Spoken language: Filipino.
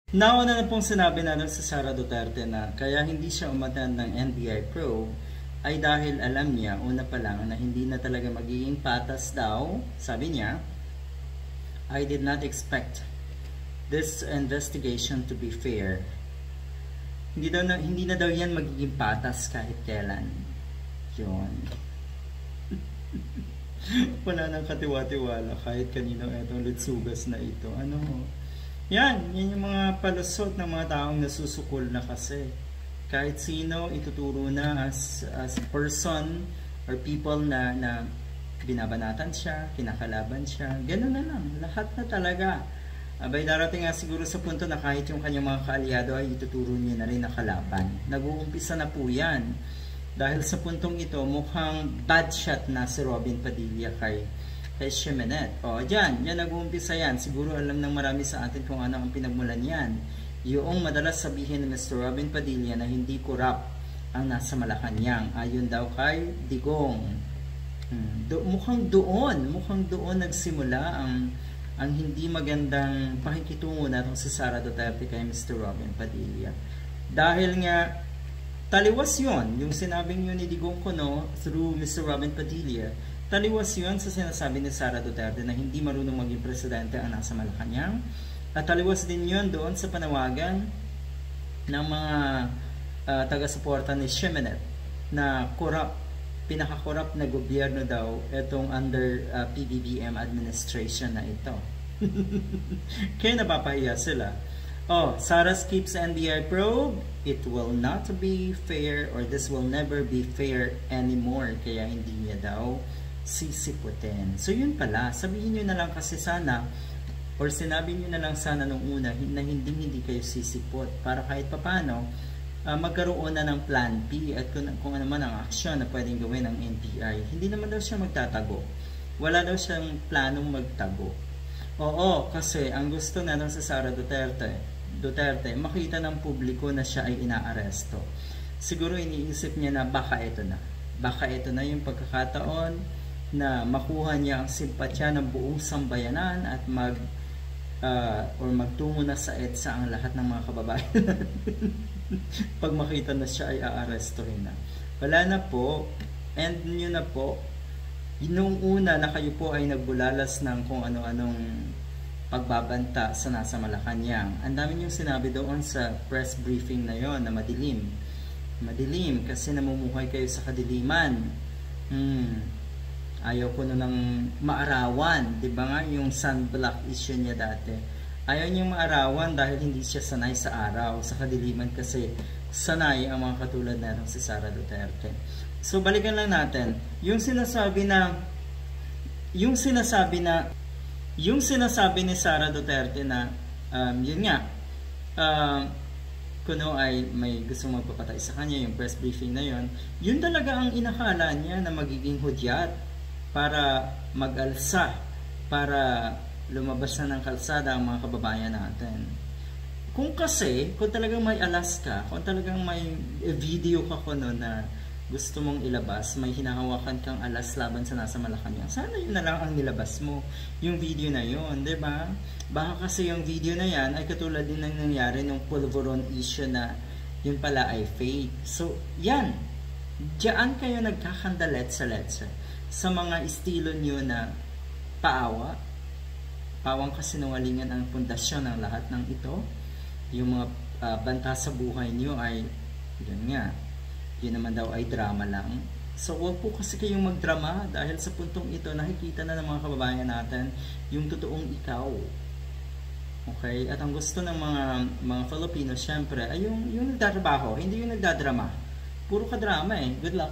Nauna na pong sinabi na sa Sara Duterte na kaya hindi siya umattend ng NBI probe ay dahil alam niya una pa lang na hindi na talaga magiging patas daw. Sabi niya, I did not expect this investigation to be fair. Hindi na daw yan magiging patas kahit kailan. Yun. Wala nang katiwa-tiwala kahit kanino etong lutsugas na ito. Ano? Yan yung mga palusot ng mga taong nasusukol na kasi. Kahit sino ituturo na as person or people na binabanatan siya, kinakalaban siya. Ganun na lang. Lahat na talaga. Abay darating nga siguro sa punto na kahit yung kanyang mga kaalyado ay ituturo niya na rin na kalaban. Nag-uumpisa na po yan. Dahil sa puntong ito, mukhang bad shot na si Robin Padilla kay Ximenez. O, yan nag-uumpisa yan. Siguro alam ng marami sa atin kung ano ang pinagmulan yan. Yung madalas sabihin ni Mr. Robin Padilla na hindi corrupt ang nasa Malacanang. Ayon daw kay Digong. Mukhang doon nagsimula ang hindi magandang pakikitungo natin si Sara Duterte kay Mr. Robin Padilla. Dahil nga, taliwas yon yung sinabing yun ni Digong Kuno through Mr. Robin Padilla. Taliwas yun sa sinasabi ni Sara Duterte na hindi marunong maging presidente ang nasa Malacanang. At taliwas din yun doon sa panawagan ng mga taga-suporta ni Ximenez na pinaka-corrupt na gobyerno daw itong under PBBM administration na ito. Kaya napapahiya sila. Sara skips NBI probe. It will not be fair or this will never be fair anymore. Kaya hindi niya daw sisiputin. So yun pala, sabihin nyo na lang kasi sana or sinabi nyo na lang sana nung una na hindi kayo sisipot para kahit papano magkaroon na ng plan B at kung ano man ang aksyon na pwedeng gawin ng NBI. Hindi naman daw siya magtatago. Wala daw siyang planong magtago. Oo, kasi ang gusto na sa Sara Duterte, makita ng publiko na siya ay inaaresto. Siguro iniisip niya na baka ito na. Baka ito na yung pagkakataon na makuha niya ang simpatya ng buong sambayanan at magtungo na sa EDSA ang lahat ng mga kababayan. Pag makita na siya ay aarestohin na. Wala na po. End nyo na po. Noong una na kayo po ay nagbulalas ng kung ano-anong pagbabanta sa nasa Malacanang. Ang dami niyong sinabi doon sa press briefing na yon na madilim. Madilim kasi namumuhay kayo sa kadiliman. Ayaw ko nang maarawan. Diba nga yung sunblock issue niya dati. Ayaw niyang maarawan dahil hindi siya sanay sa araw. Sa kadiliman kasi sanay ang mga katulad natin si Sara Duterte. So balikan lang natin. Yung sinasabi ni Sara Duterte na yun nga kuno ay may gustong magpapatay sa kanya, yung press briefing na yun talaga ang inakala niya na magiging hudyat para mag-alsa, para lumabas na ng kalsada ang mga kababayan natin. Kung talagang may alas ka, kung talagang may video ka kuno na gusto mong ilabas, may hinahawakan kang alas laban sa nasa Malacanang, sana yun na lang ang nilabas mo, yung video na yun, diba? Baka kasi yung video na yan ay katulad din ng nangyari nung Pulveron issue na yun pala ay fake. So, yan. Diyan kayo nagkakandaletsa-letsa sa mga estilo nyo na pawang kasinungalingan ang pundasyon ng lahat ng ito. Yung mga banta sa buhay nyo ay yun nga, yun naman daw ay drama lang. So huwag po kasi kayong magdrama dahil sa puntong ito nakikita na ng mga kababayan natin yung totoong ikaw. Okay? At ang gusto ng mga Filipino syempre ay yung nagtatrabaho, hindi yung nagdadrama. Puro ka drama eh. Good luck.